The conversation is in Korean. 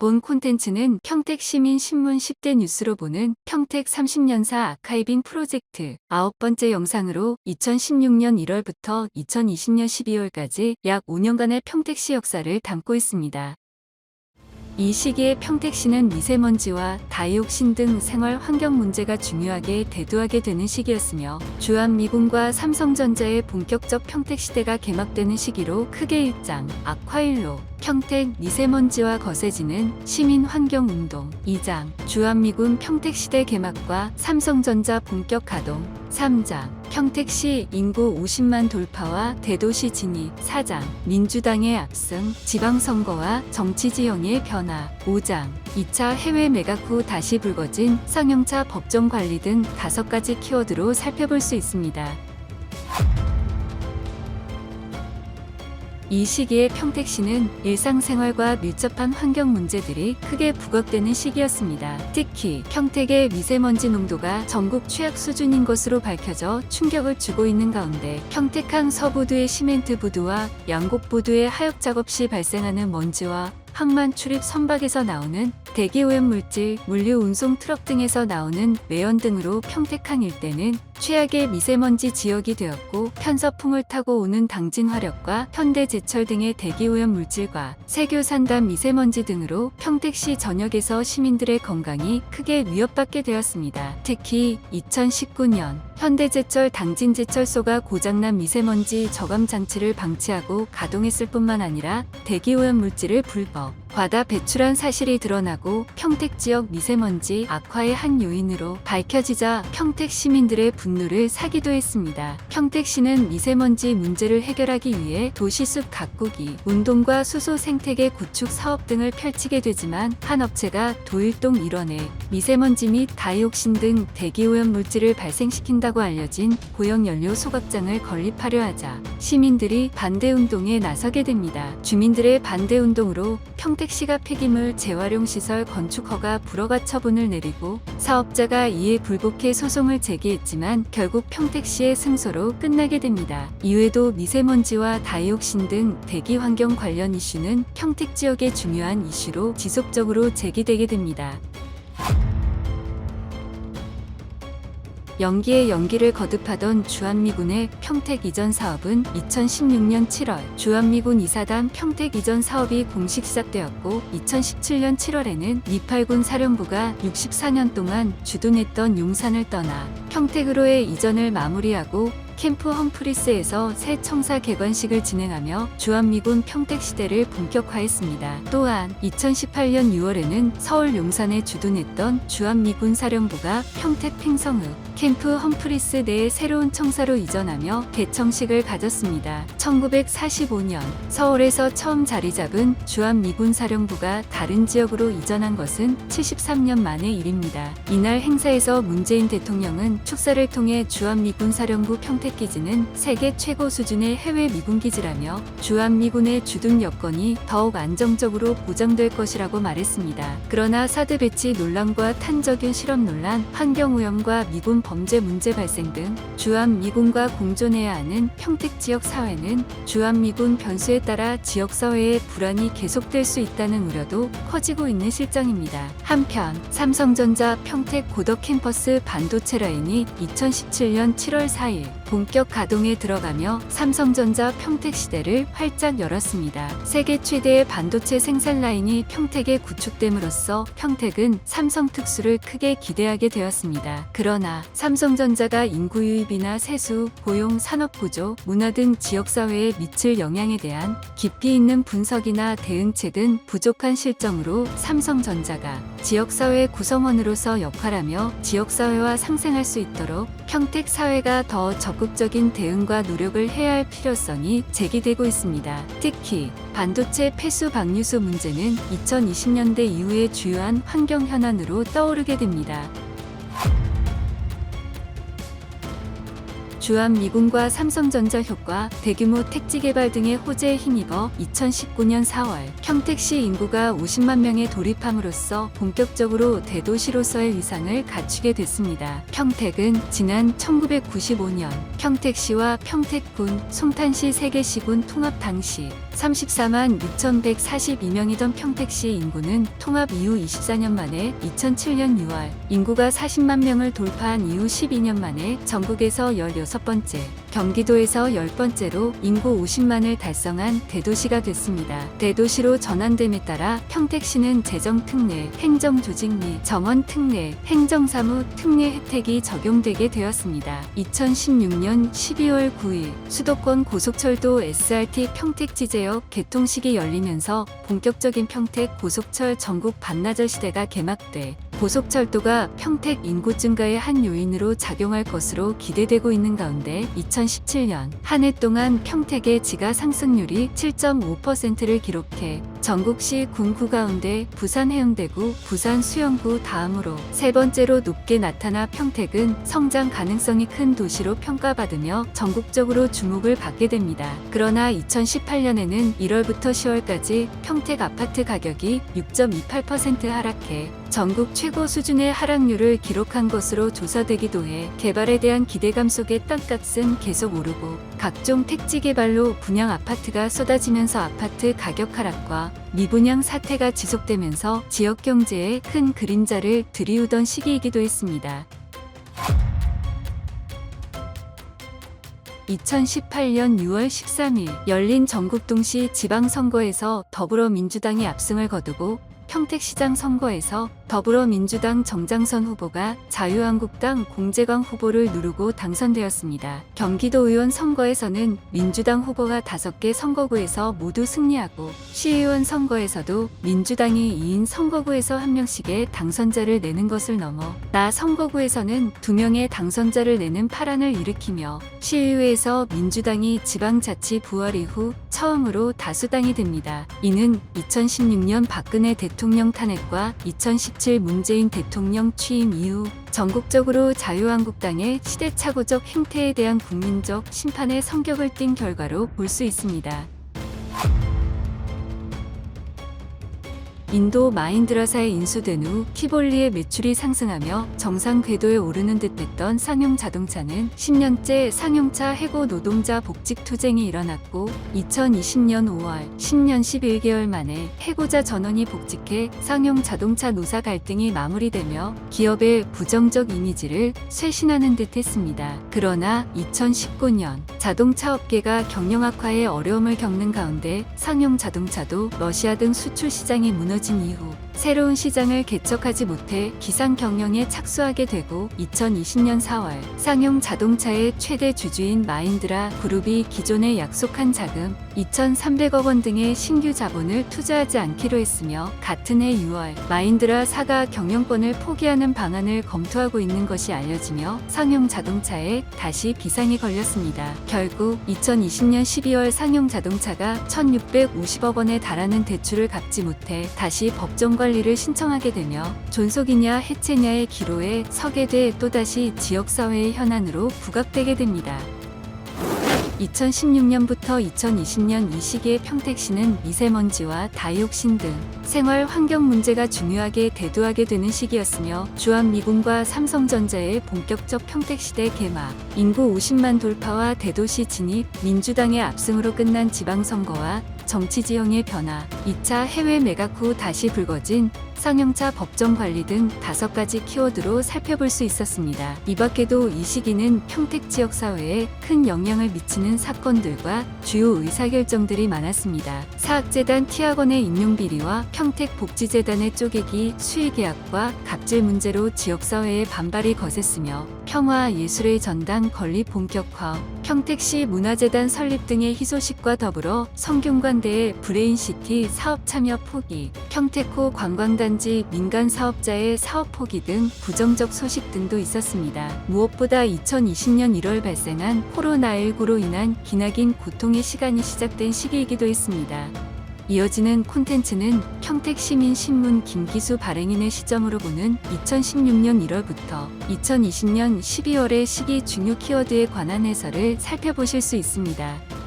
본 콘텐츠는 평택시민신문 10대 뉴스로 보는 평택 30년사 아카이빙 프로젝트 9번째 영상으로 2016년 1월부터 2020년 12월까지 약 5년간의 평택시 역사를 담고 있습니다. 이 시기에 평택시는 미세먼지와 다이옥신 등 생활 환경 문제가 중요하게 대두하게 되는 시기였으며 주한미군과 삼성전자의 본격적 평택시대가 개막되는 시기로 크게 일장, 악화일로 평택 미세먼지와 거세지는 시민환경운동 2장, 주한미군 평택시대 개막과 삼성전자 본격 가동 3장, 평택시 인구 50만 돌파와 대도시 진입 4장, 민주당의 압승, 지방선거와 정치지형의 변화 5장, 2차 해외 매각 후 다시 불거진 쌍용차 법정 관리 등 5가지 키워드로 살펴볼 수 있습니다. 이 시기에 평택시는 일상생활과 밀접한 환경 문제들이 크게 부각되는 시기였습니다. 특히 평택의 미세먼지 농도가 전국 최악 수준인 것으로 밝혀져 충격을 주고 있는 가운데 평택항 서부두의 시멘트 부두와 양곡 부두의 하역 작업 시 발생하는 먼지와 항만 출입 선박에서 나오는 대기오염 물질, 물류 운송 트럭 등에서 나오는 매연 등으로 평택항 일대는 최악의 미세먼지 지역이 되었고 편서풍을 타고 오는 당진 화력과 현대제철 등의 대기오염 물질과 세교산담 미세먼지 등으로 평택시 전역에서 시민들의 건강이 크게 위협받게 되었습니다. 특히 2019년 현대제철 당진제철소가 고장난 미세먼지 저감 장치를 방치하고 가동했을 뿐만 아니라 대기오염 물질을 불법 과다 배출한 사실이 드러나고 평택 지역 미세먼지 악화의 한 요인으로 밝혀지자 평택 시민들의 분노를 사기도 했습니다. 평택시는 미세먼지 문제를 해결하기 위해 도시숲 가꾸기, 운동과 수소 생태계 구축 사업 등을 펼치게 되지만 한 업체가 도일동 일원에 미세먼지 및 다이옥신 등 대기오염 물질을 발생시킨다고 알려진 고형연료 소각장을 건립하려 하자 시민들이 반대운동에 나서게 됩니다. 주민들의 반대운동으로 평택시가 폐기물 재활용 시설 건축 허가 불허가 처분을 내리고 사업자가 이에 불복해 소송을 제기했지만 결국 평택시의 승소로 끝나게 됩니다. 이외에도 미세먼지와 다이옥신 등 대기 환경 관련 이슈는 평택 지역의 중요한 이슈로 지속적으로 제기되게 됩니다. 연기에 연기를 거듭하던 주한미군의 평택 이전 사업은 2016년 7월 주한미군 2사단 평택 이전 사업이 공식 시작되었고 2017년 7월에는 미팔군 사령부가 64년 동안 주둔했던 용산을 떠나 평택으로의 이전을 마무리하고 캠프 험프리스에서 새 청사 개관식을 진행하며 주한미군 평택시대를 본격화했습니다. 또한 2018년 6월에는 서울 용산에 주둔했던 주한미군 사령부가 평택 팽성읍 캠프 험프리스 내에 새로운 청사로 이전하며 개청식을 가졌습니다. 1945년 서울에서 처음 자리 잡은 주한미군 사령부가 다른 지역으로 이전한 것은 73년 만의 일입니다. 이날 행사에서 문재인 대통령은 축사를 통해 주한미군 사령부 평택기지는 세계 최고 수준의 해외 미군기지라며 주한미군의 주둔 여건이 더욱 안정적으로 보장될 것이라고 말했습니다. 그러나 사드 배치 논란과 탄저균 실험 논란, 환경오염과 미군 범죄 문제 발생 등 주한미군과 공존해야 하는 평택 지역 사회는 주한미군 변수에 따라 지역사회의 불안이 계속될 수 있다는 우려도 커지고 있는 실정입니다. 한편 삼성전자 평택 고덕 캠퍼스 반도체 라인이 2017년 7월 4일 본격 가동에 들어가며 삼성전자 평택 시대를 활짝 열었습니다. 세계 최대의 반도체 생산 라인이 평택에 구축됨으로써 평택은 삼성 특수를 크게 기대하게 되었습니다. 그러나 삼성전자가 인구 유입이나 세수, 고용, 산업 구조, 문화 등 지역사회에 미칠 영향에 대한 깊이 있는 분석이나 대응책은 부족한 실정으로 삼성전자가 지역사회 구성원으로서 역할하며 지역사회와 상생할 수 있도록 평택 사회가 더 적극적인 대응과 노력을 해야 할 필요성이 제기되고 있습니다. 특히 반도체 폐수 방류수 문제는 2020년대 이후의 주요한 환경 현안으로 떠오르게 됩니다. 주한미군과 삼성전자 효과, 대규모 택지 개발 등의 호재에 힘입어 2019년 4월 평택시 인구가 50만 명에 돌입함으로써 본격적으로 대도시로서의 위상을 갖추게 됐습니다. 평택은 지난 1995년 평택시와 평택군, 송탄시 3개 시군 통합 당시 34만 6,142명이던 평택시 인구는 통합 이후 24년 만에 2007년 6월 인구가 40만 명을 돌파한 이후 12년 만에 전국에서 16번째, 경기도에서 10번째로 인구 50만을 달성한 대도시가 됐습니다. 대도시로 전환됨에 따라 평택시는 재정특례, 행정조직 및 정원특례, 행정사무 특례 혜택이 적용되게 되었습니다. 2016년 12월 9일 수도권 고속철도 SRT 평택지제역 개통식이 열리면서 본격적인 평택 고속철 전국 반나절 시대가 개막돼 고속철도가 평택 인구 증가의 한 요인으로 작용할 것으로 기대되고 있는 가운데 2017년 한 해 동안 평택의 지가 상승률이 7.5%를 기록해 전국시 군구 가운데 부산 해운대구, 부산 수영구 다음으로 세 번째로 높게 나타나 평택은 성장 가능성이 큰 도시로 평가받으며 전국적으로 주목을 받게 됩니다. 그러나 2018년에는 1월부터 10월까지 평택 아파트 가격이 6.28% 하락해 전국 최고 수준의 하락률을 기록한 것으로 조사되기도 해 개발에 대한 기대감 속에 땅값은 계속 오르고 각종 택지 개발로 분양 아파트가 쏟아지면서 아파트 가격 하락과 미분양 사태가 지속되면서 지역 경제에 큰 그림자를 들이우던 시기이기도 했습니다. 2018년 6월 13일 열린 전국동시 지방선거에서 더불어민주당이 압승을 거두고 평택시장 선거에서 더불어민주당 정장선 후보가 자유한국당 공재광 후보를 누르고 당선되었습니다. 경기도의원 선거에서는 민주당 후보가 5개 선거구에서 모두 승리하고 시의원 선거에서도 민주당이 2인 선거구에서 1명씩의 당선자를 내는 것을 넘어 나 선거구에서는 2명의 당선자를 내는 파란을 일으키며 시의회에서 민주당이 지방자치 부활 이후 처음으로 다수당이 됩니다. 이는 2016년 박근혜 대통령 탄핵과 2017 문재인 대통령 취임 이후 전국적으로 자유한국당의 시대착오적 행태에 대한 국민적 심판의 성격을 띈 결과로 볼 수 있습니다. 인도 마힌드라사에 인수된 후 티볼리의 매출이 상승하며 정상 궤도에 오르는 듯했던 쌍용 자동차는 10년째 상용차 해고 노동자 복직 투쟁이 일어났고 2020년 5월 10년 11개월 만에 해고자 전원이 복직해 쌍용 자동차 노사 갈등이 마무리되며 기업의 부정적 이미지를 쇄신하는 듯 했습니다. 그러나 2019년 자동차 업계가 경영 악화에 어려움을 겪는 가운데 쌍용 자동차도 러시아 등 수출 시장이 무너진 이후 새로운 시장을 개척하지 못해 기상 경영에 착수하게 되고 2020년 4월 쌍용 자동차의 최대 주주인 마힌드라 그룹이 기존에 약속한 자금 2,300억 원 등의 신규 자본을 투자하지 않기로 했으며 같은 해 6월 마힌드라 사가 경영권을 포기하는 방안을 검토하고 있는 것이 알려지며 쌍용 자동차에 다시 비상이 걸렸습니다. 결국 2020년 12월 쌍용 자동차가 1,650억 원에 달하는 대출을 갚지 못해 다시 법정 관리를 신청하게 되며 존속이냐 해체냐의 기로에 서게 돼 또다시 지역사회의 현안으로 부각되게 됩니다. 2016년부터 2020년 이 시기에 평택시는 미세먼지와 다이옥신 등 생활 환경 문제가 중요하게 대두하게 되는 시기였으며 주한미군과 삼성전자의 본격적 평택시대 개막, 인구 50만 돌파와 대도시 진입, 민주당의 압승으로 끝난 지방선거와 정치지형의 변화, 2차 해외 매각 후 다시 불거진 쌍용차 법정 관리 등 5가지 키워드로 살펴볼 수 있었습니다. 이 밖에도 이 시기는 평택 지역 사회에 큰 영향을 미치는 사건들과 주요 의사결정들이 많았습니다. 사학재단 T학원의 임용비리와 평택복지재단의 쪼개기 수의계약과 갑질 문제로 지역사회의 반발이 거셌으며 평화예술의 전당 건립 본격화, 평택시 문화재단 설립 등의 희소식과 더불어 성균관대의 브레인시티 사업 참여 포기, 평택호 관광단지 민간 사업자의 사업 포기 등 부정적 소식 등도 있었습니다. 무엇보다 2020년 1월 발생한 코로나19로 인한 기나긴 고통의 시간이 시작된 시기이기도 했습니다. 이어지는 콘텐츠는 평택시민신문 김기수 발행인의 시점으로 보는 2016년 1월부터 2020년 12월의 시기 중요 키워드에 관한 해설을 살펴보실 수 있습니다.